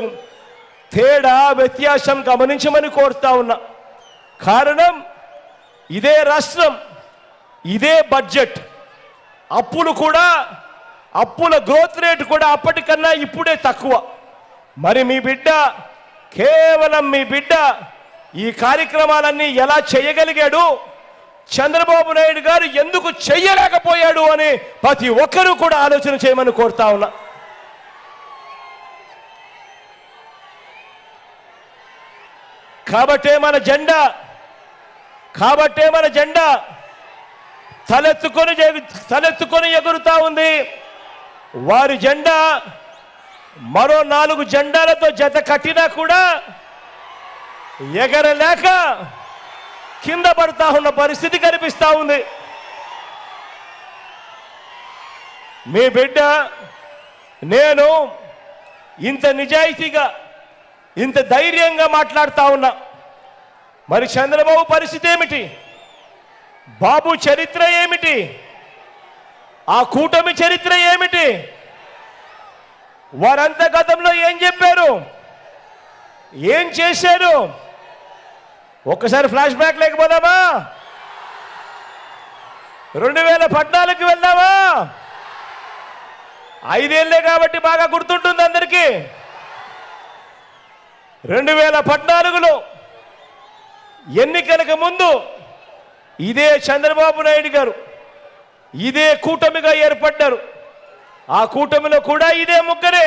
S1: తేడా వ్యత్యాసం గమనించమని కోరుతా ఉన్నా. కారణం ఇదే రాష్ట్రం, ఇదే బడ్జెట్. అప్పుల గ్రోత్ రేట్ కూడా అప్పటికన్నా ఇప్పుడే తక్కువ. మరి కేవలం మీ బిడ్డ ఈ కార్యక్రమాలన్నీ ఎలా చేయగలిగాడు, చంద్రబాబు నాయుడు గారు ఎందుకు చెయ్యలేకపోయాడు అని ప్రతి ఒక్కరూ కూడా ఆలోచన చేయమని కోరుతా ఉన్నా. కాబట్టే మన జెండా తలెత్తుకొని ఎగురుతా ఉంది. వారి జెండా మరో 4 జెండాలతో జత కట్టినా కూడా ఎగరలేక కింద పడతా ఉన్న పరిస్థితి కనిపిస్తా ఉంది. మీ బిడ్డ నేను ఇంత నిజాయితీగా, ఇంత ధైర్యంగా మాట్లాడుతా ఉన్నా. మరి చంద్రబాబు పరిస్థితి ఏమిటి? బాబు చరిత్ర ఏమిటి? ఆ కూటమి చరిత్ర ఏమిటి? వారంతా గతంలో ఏం చెప్పారు, ఏం చేశారు? ఒక్కసారి ఫ్లాష్ బ్యాక్ లేకపోదామా? 2014కి వెళ్దామా? 5 ఏళ్లే కాబట్టి బాగా గుర్తుంటుంది అందరికీ. 2014లో ఎన్నికలకు ముందు ఇదే చంద్రబాబు నాయుడు గారు ఇదే కూటమిగా ఏర్పడ్డారు. ఆ కూటమిలో కూడా ఇదే ముగ్గురే.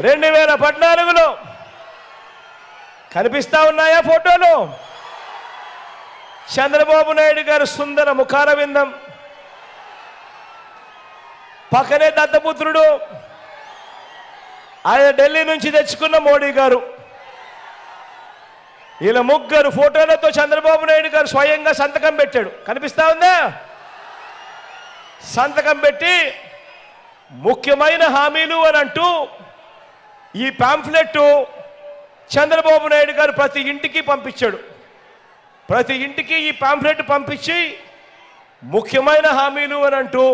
S1: 2014లో కనిపిస్తా ఉన్నాయా ఫోటోలు? చంద్రబాబు నాయుడు గారు సుందర ముఖార విందం, పక్కనే దత్తపుత్రుడు, ఆయన ఢిల్లీ నుంచి తెచ్చుకున్న మోడీ గారు. ఇలా ముగ్గురు ఫోటోలతో చంద్రబాబు నాయుడు గారు స్వయంగా సంతకం పెట్టాడు. కనిపిస్తా ఉందా? సంతకం పెట్టి ముఖ్యమైన హామీలు అని అంటూ ఈ పాంఫ్లెట్ చంద్రబాబు నాయుడు గారు ప్రతి ఇంటికి పంపించాడు. ప్రతి ఇంటికి ఈ పాంఫ్లెట్ పంపించి ముఖ్యమైన హామీలు అని అంటూ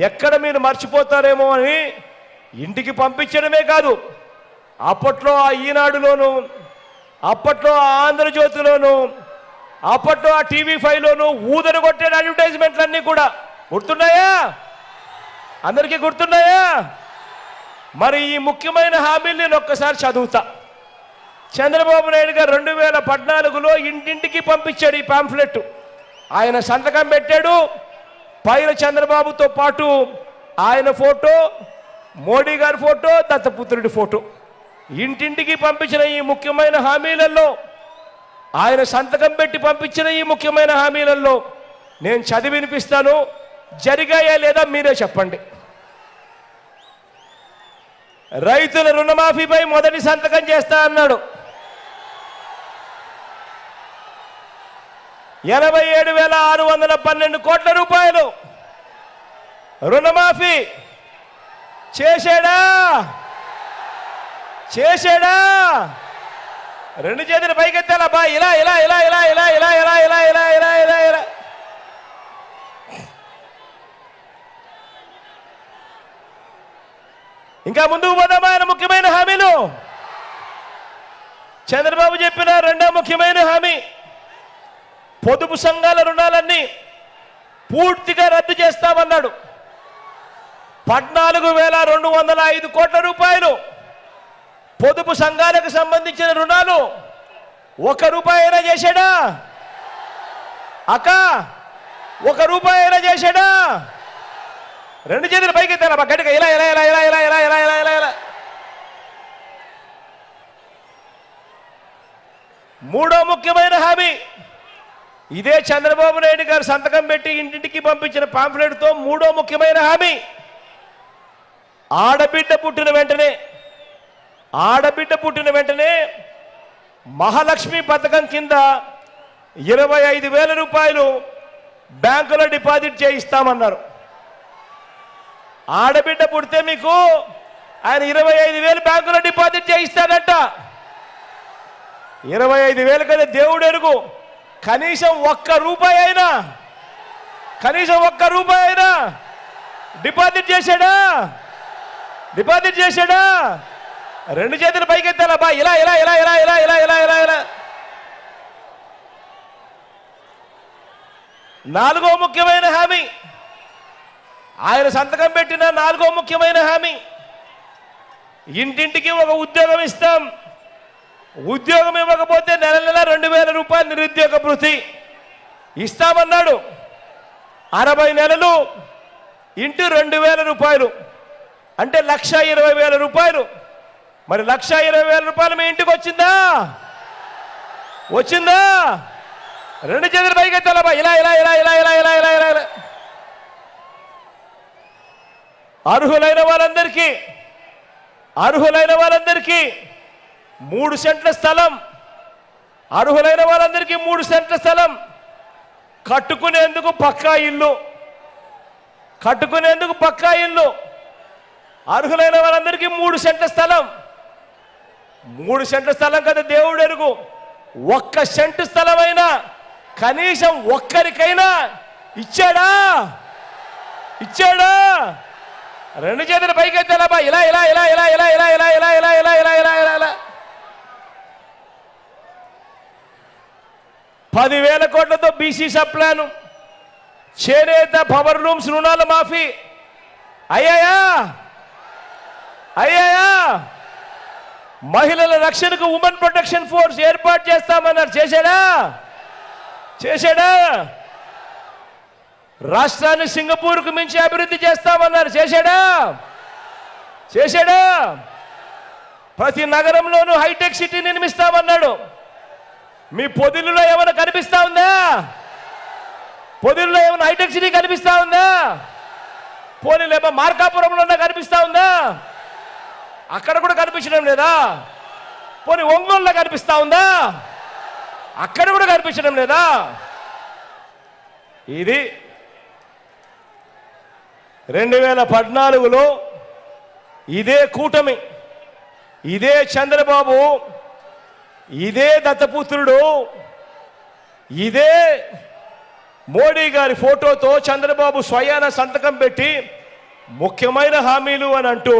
S1: ఎక్కడ మీరు మర్చిపోతారేమో అని ఇంటికి పంపించడమే కాదు, అప్పట్లో ఆ ఈనాడులోను, అప్పట్లో ఆ ఆంధ్రజ్యోతిలోను, అప్పట్లో ఆ TV5లోను ఊదరు కొట్టే అడ్వర్టైజ్మెంట్లన్నీ కూడా గుర్తున్నాయా? అందరికీ గుర్తున్నాయా? మరి ఈ ముఖ్యమైన హామీలు నేను ఒక్కసారి చదువుతా. చంద్రబాబు నాయుడు గారు 2014లో ఇంటింటికి పంపించాడు ఈ పాంఫ్లెట్. ఆయన సంతకం పెట్టాడు. పైన చంద్రబాబుతో పాటు ఆయన ఫోటో, మోడీ గారి ఫోటో, దత్తపుత్రుడి ఫోటో. ఇంటింటికి పంపించిన ఈ ముఖ్యమైన హామీలలో, ఆయన సంతకం పెట్టి పంపించిన ఈ ముఖ్యమైన హామీలలో నేను చదివి వినిపిస్తాను. జరిగాయా లేదా మీరే చెప్పండి. రైతుల రుణమాఫీపై మొదటి సంతకం చేస్తా అన్నాడు. 87,612 కోట్ల రూపాయలు రుణమాఫీ చేశాడా? రెండు చేతులు పైకెత్తాలా బా? ఇలా ఇలా ఇలా ఇలా ఇలా ఇలా ఇలా ఇలా ఇలా ఇలా ఇలా ఇలా ఇంకా ముందుకు పోదామా? ఆయన ముఖ్యమైన హామీలు. చంద్రబాబు చెప్పిన రెండో ముఖ్యమైన హామీ, పొదుపు సంఘాల రుణాలన్నీ పూర్తిగా రద్దు చేస్తామన్నాడు. 14,205 కోట్ల రూపాయలు పొదుపు సంఘాలకు సంబంధించిన రుణాలు. 1 రూపాయి అయినా చేశాడా అక్క? 1 రూపాయి అయినా చేశాడా? రెండు చేతులు పైకి ఎత్తారా గట్టిగా? ఇలా ఇలా ఇలా ఇలా ఇలా ఇలా ఇలా ఇలా ఇలా ఇలా. మూడో ముఖ్యమైన హామీ, ఇదే చంద్రబాబు నాయుడు గారు సంతకం పెట్టి ఇంటింటికి పంపించిన పాంఫ్లెట్తో మూడో ముఖ్యమైన హామీ, ఆడబిడ్డ పుట్టిన వెంటనే మహాలక్ష్మి పథకం కింద 25,000 రూపాయలు బ్యాంకులో డిపాజిట్ చేయిస్తామన్నారు. ఆడబిడ్డ పుడితే మీకు ఆయన 25,000 బ్యాంకులో డిపాజిట్ చేయిస్తాడట. 25,000 కదా దేవుడు ఎరుగు. కనీసం ఒక్క రూపాయి అయినా డిపాజిట్ చేశాడా? రెండు చేతులు పైకెత్తాలా బా, ఇలా. నాలుగో ముఖ్యమైన హామీ, ఆయన సంతకం పెట్టిన నాలుగో ముఖ్యమైన హామీ, ఇంటింటికి ఒక ఉద్యోగం ఇస్తాం. ఉద్యోగం ఇవ్వకపోతే నెల 2,000 రూపాయలు నిరుద్యోగ భృతి ఇస్తామన్నాడు. 60 నెలలు ఇంటూ 2,000 రూపాయలు అంటే 1,20,000 రూపాయలు. మరి 1,20,000 రూపాయలు మీ ఇంటికి వచ్చిందా? రెండు చేతులు పైకెత్తాలబ్బా, ఇలా. అర్హులైన వాళ్ళందరికీ 3 సెంట్ల స్థలం, అర్హులైన వాళ్ళందరికీ 3 సెంట్ల స్థలం, కట్టుకునేందుకు పక్కా ఇల్లు, అర్హులైన వాళ్ళందరికీ 3 సెంట్ల స్థలం. 3 సెంట్ల స్థలం కదా దేవుడు ఎరుగు. 1 సెంటు స్థలమైనా కనీసం ఒక్కరికైనా ఇచ్చాడా? రెండు చేతులు పైకెత్తాలబ్బా, ఇలా. 10,000 కోట్లతో బీసీ సప్లాను, చేనేత, పవర్ లూమ్స్ రుణాల మాఫీ అయ్యాయా? మహిళల రక్షణకు ఉమెన్ ప్రొటెక్షన్ ఫోర్స్ ఏర్పాటు చేస్తామన్నారు. చేశాడా? రాష్ట్రాన్ని సింగపూర్కు మించి అభివృద్ధి చేస్తామన్నారు. చేశాడా? ప్రతి నగరంలోనూ హైటెక్ సిటీ నిర్మిస్తామన్నాడు. మీ పొదిల్లో ఏమైనా కనిపిస్తా ఉందా? హైటెక్ సిటీ కనిపిస్తా ఉందా? పోనీలేమో మార్కాపురంలో కనిపిస్తా ఉందా? అక్కడ కూడా కనిపించడం లేదా? పోనీ ఒంగోలులో కనిపిస్తా ఉందా? అక్కడ కూడా కనిపించడం లేదా? ఇది 2014లో ఇదే కూటమి, ఇదే చంద్రబాబు, ఇదే దత్తపుత్రుడు, ఇదే మోడీ గారి ఫోటోతో చంద్రబాబు స్వయాన సంతకం పెట్టి ముఖ్యమైన హామీలు అని అంటూ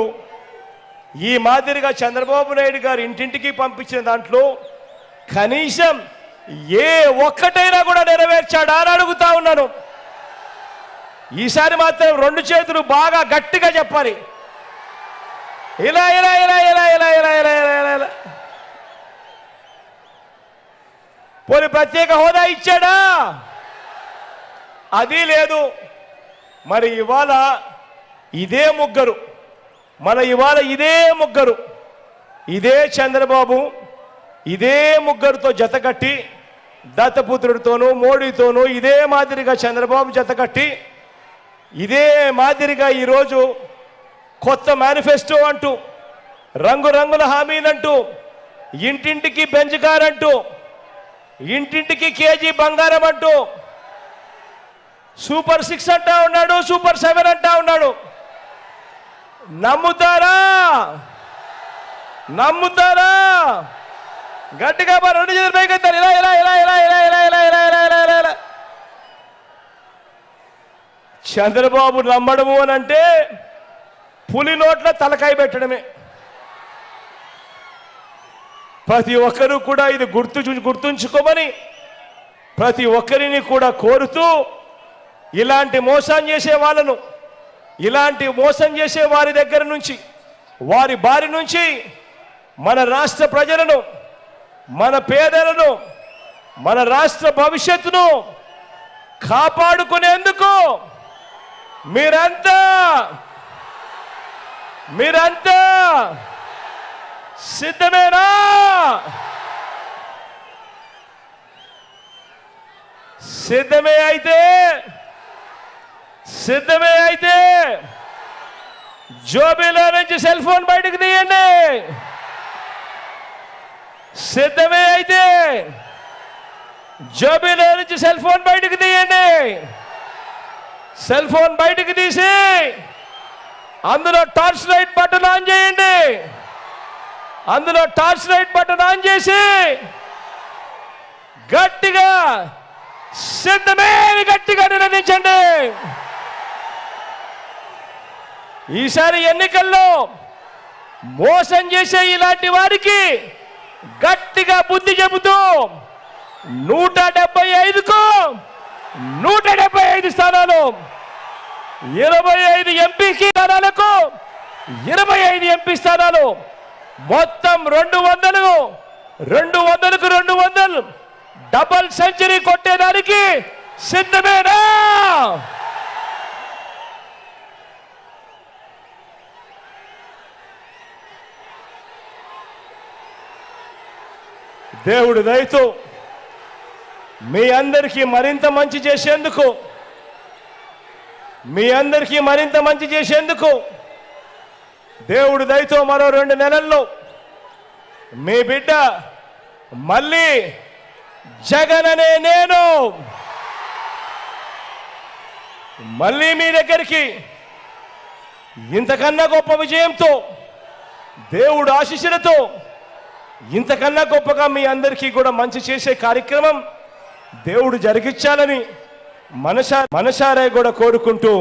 S1: ఈ మాదిరిగా చంద్రబాబు నాయుడు గారు ఇంటింటికి పంపించిన దాంట్లో కనీసం ఏ ఒక్కటైనా కూడా నెరవేర్చాడా అని అడుగుతా ఉన్నాను. ఈసారి మాత్రం రెండు చేతులు బాగా గట్టిగా చెప్పాలి. ఇలా. పోనీ ప్రత్యేక హోదా ఇచ్చాడా? అది లేదు. మరి ఇవాళ ఇదే ముగ్గురు, ఇదే చంద్రబాబు, ఇదే ముగ్గురుతో జతకట్టి, దత్తపుత్రుడితోనూ మోడీతోనూ ఇదే మాదిరిగా చంద్రబాబు జతకట్టి, ఇదే మాదిరిగా ఈరోజు కొత్త మేనిఫెస్టో అంటూ, రంగురంగుల హామీలంటూ, ఇంటింటికి బెంజ్ కార్ అంటూ, ఇంటింటికి కేజీ బంగారం అంటూ, సూపర్ 6 అంటా ఉన్నాడు, సూపర్ 7 అంటా ఉన్నాడు. నమ్ముతారా? గట్టిగా రెండు చేతులు పైకెత్తారు. ఇలా. చంద్రబాబు నమ్మడము అని అంటే పులి నోట్ల తలకాయ పెట్టడమే. ప్రతి ఒక్కరూ కూడా ఇది గుర్తుంచుకోమని ప్రతి ఒక్కరిని కూడా కోరుతూ, ఇలాంటి మోసం చేసే వారి దగ్గర నుంచి, వారి బారి నుంచి మన రాష్ట్ర ప్రజలను, మన పేదలను, మన రాష్ట్ర భవిష్యత్తును కాపాడుకునేందుకు మీరంతా సిద్ధమే అయితే జోబీలో నుంచి సెల్ ఫోన్ బయటకు తీయండి. సిద్ధమే అయితే జోబీలో నుంచి సెల్ ఫోన్ బయటకు తీయండి. సెల్ ఫోన్ బయటకు తీసి అందులో టార్చ్ లైట్ బటన్ ఆన్ చేయండి. అందులో టార్చ్ లైట్ బటన్ ఆన్ చేసి గట్టిగా సిద్ధమే గట్టిగా నిర్ణయించండి. ఈసారి ఎన్నికల్లో మోసం చేసే ఇలాంటి వారికి గట్టిగా బుద్ధి చెబుతూ 175కు 175 స్థానాలు, 25 ఎంపీకి స్థానాలకు 25 ఎంపీ స్థానాలు, మొత్తం 200కు 200 డబల్ సెంచరీ కొట్టేదానికి సిద్ధమేనా? దేవుడు దయతో మీ అందరికీ మరింత మంచి చేసేందుకు దేవుడు దయతో మరో 2 నెలల్లో మీ బిడ్డ మళ్ళీ జగన్ అనే నేను మళ్ళీ మీ దగ్గరికి ఇంతకన్నా గొప్ప విజయంతో, దేవుడు ఆశీస్సులతో ఇంతకన్నా గొప్పగా మీ అందరికీ కూడా మంచి చేసే కార్యక్రమం దేవుడు జరిగించాలని మనసారా కూడా కోరుకుంటూ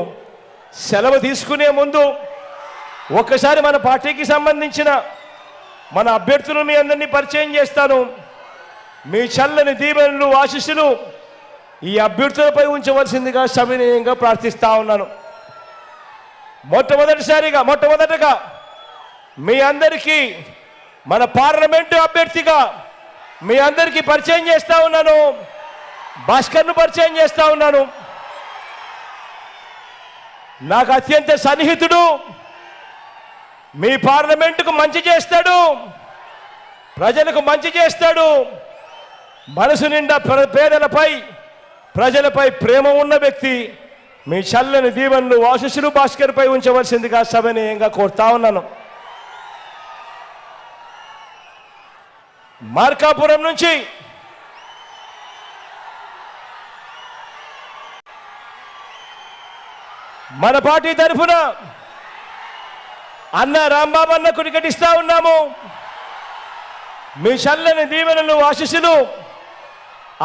S1: సెలవు తీసుకునే ముందు ఒక్కసారి మన పార్టీకి సంబంధించిన మన అభ్యర్థులను మీ అందరినీ పరిచయం చేస్తాను. మీ చల్లని దీవెనలు ఆశీస్సులు ఈ అభ్యర్థులపై ఉంచవలసిందిగా సవినయంగా ప్రార్థిస్తా ఉన్నాను. మొట్టమొదటగా మీ అందరికీ మన పార్లమెంటు అభ్యర్థిగా మీ అందరికీ పరిచయం చేస్తా ఉన్నాను. భాస్కర్ను పరిచయం చేస్తా ఉన్నాను. నాకు అత్యంత సన్నిహితుడు, మీ పార్లమెంటుకు మంచి చేస్తాడు, ప్రజలకు మంచి చేస్తాడు, మనసు నిండా ప్రజలపై ప్రేమ ఉన్న వ్యక్తి. మీ చల్లని దీవెనలు ఆశీస్సులు భాస్కర్పై ఉంచవలసిందిగా సవినయంగా కోరుతా ఉన్నాను. మార్కాపురం నుంచి మన పార్టీ తరఫున అన్న రాంబాబు అన్నకు టికెట్ ఇస్తా ఉన్నాము. మీ చల్లని దీవెనలు ఆశీస్సులు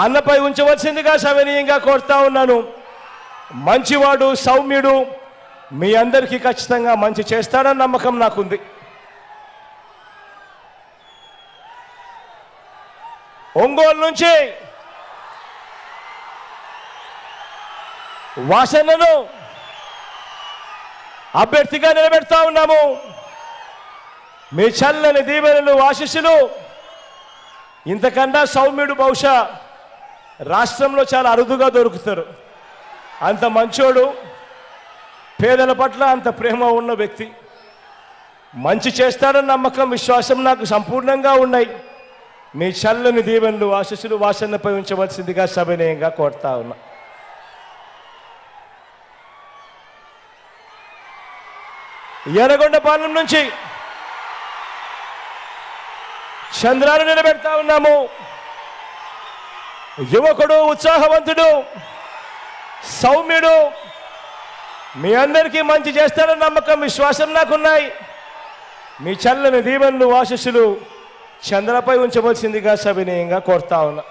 S1: అన్నపై ఉంచవలసిందిగా సవినయంగా కోరుతా ఉన్నాను. మంచివాడు, సౌమ్యుడు, మీ అందరికీ ఖచ్చితంగా మంచి చేస్తాడన్న నమ్మకం నాకుంది. ఒంగోలు నుంచి వాసన్నను అభ్యర్థిగా నిలబెడతా ఉన్నాము. మీ చల్లని దీవెనలు ఆశీస్సులు ఇంతకన్నా సౌమ్యుడు బహుశా రాష్ట్రంలో చాలా అరుదుగా దొరుకుతారు. అంత మంచోడు, పేదల పట్ల అంత ప్రేమ ఉన్న వ్యక్తి, మంచి చేస్తాడన్న నమ్మకం, విశ్వాసం నాకు సంపూర్ణంగా ఉన్నాయి. మీ చల్లని దీవెనలు ఆశీస్సులు వాసన్నపై ఉంచవలసిందిగా సవినయంగా కోరుతా ఉన్నా. ఎర్రగొండపాలెం నుంచి చంద్రాలు నిలబెడతా ఉన్నాము. యువకుడు, ఉత్సాహవంతుడు, సౌమ్యుడు, మీ అందరికీ మంచి చేస్తాడన్న నమ్మకం, విశ్వాసం నాకున్నాయి. మీ చల్లని దీవెనలు ఆశీస్సులు చంద్రపై ఉంచవలసిందిగా సవినయంగా కోరుతా ఉన్నా.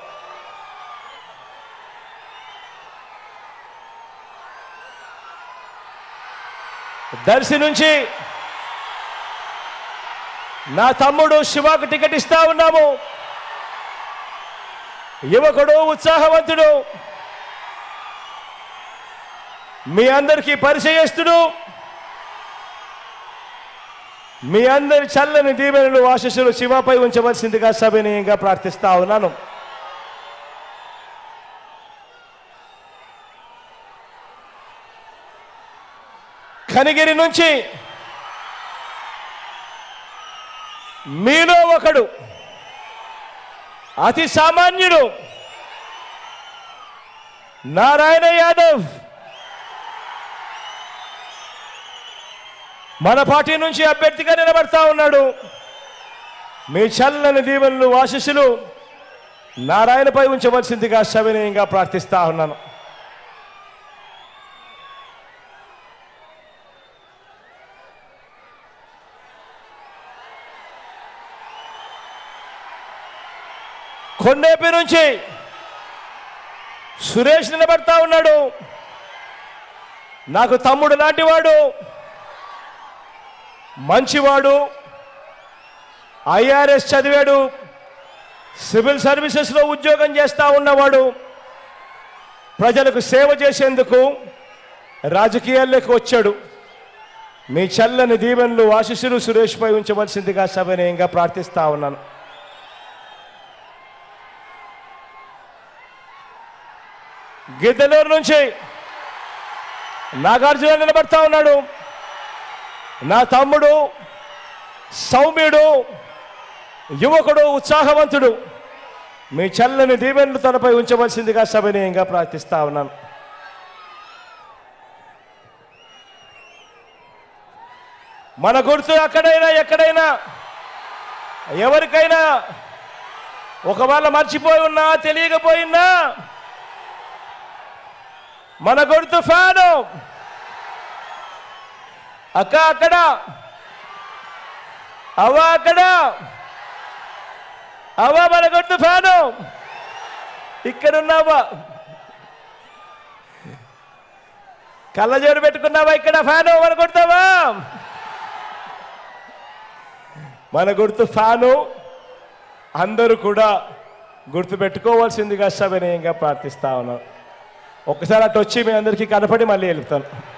S1: దర్శి నుంచి నా తమ్ముడు శివకు టికెట్ ఇస్తా ఉన్నాము. యువకుడు, ఉత్సాహవంతుడు, మీ అందరికీ పరిచయస్తుడు, మీ అందరి చల్లని దీవెనలు ఆశీస్సులు శివపై ఉంచవలసిందిగా సవినయంగా ప్రార్థిస్తా ఉన్నాను. కనిగిరి నుంచి మీలో ఒకడు, అతి సామాన్యుడు, నారాయణ యాదవ్ మన పార్టీ నుంచి అభ్యర్థిగా నిలబడతా ఉన్నాడు. మీ చల్లని దీవెనలు ఆశీస్సులు నారాయణపై ఉంచవలసిందిగా సవినయంగా ప్రార్థిస్తా ఉన్నాను. కొండేపి నుంచి సురేష్ నిలబడతా ఉన్నాడు. నాకు తమ్ముడు లాంటివాడు, మంచివాడు, ఐఆర్ఎస్ చదివాడు, సివిల్ సర్వీసెస్లో ఉద్యోగం చేస్తూ ఉన్నవాడు, ప్రజలకు సేవ చేసేందుకు రాజకీయాల్లోకి వచ్చాడు. మీ చల్లని దీవెనలు ఆశీస్సులు సురేష్పై ఉంచవలసిందిగా సవినయంగా ప్రార్థిస్తా ఉన్నాను. గిద్దలూరు నుంచి నాగార్జున నిలబడతా ఉన్నాడు. నా తమ్ముడు, సౌమ్యుడు, యువకుడు, ఉత్సాహవంతుడు. మీ చల్లని దీవెనలు తనపై ఉంచవలసిందిగా సవినయంగా ప్రార్థిస్తా ఉన్నాను. మన గుర్తు అక్కడైనా ఎక్కడైనా ఎవరికైనా ఒకవేళ మర్చిపోయి ఉన్నా తెలియకపోయినా మన గుర్తు ఫ్యాను. అక్క అక్కడ, అవ్వ అక్కడ, అవ్వ మన గుర్తు ఫ్యాను. ఇక్కడున్నావా? కళ్ళజోడు పెట్టుకున్నావా? ఇక్కడ ఫ్యాను మన గుర్తావా? మన గుర్తు ఫ్యాను. అందరూ కూడా గుర్తు పెట్టుకోవాల్సిందిగా సవినయంగా ప్రార్థిస్తా ఉన్నాను. ఒక్కసారి అటు వచ్చి మీ అందరికీ కనపడి మళ్ళీ వెళ్తాను.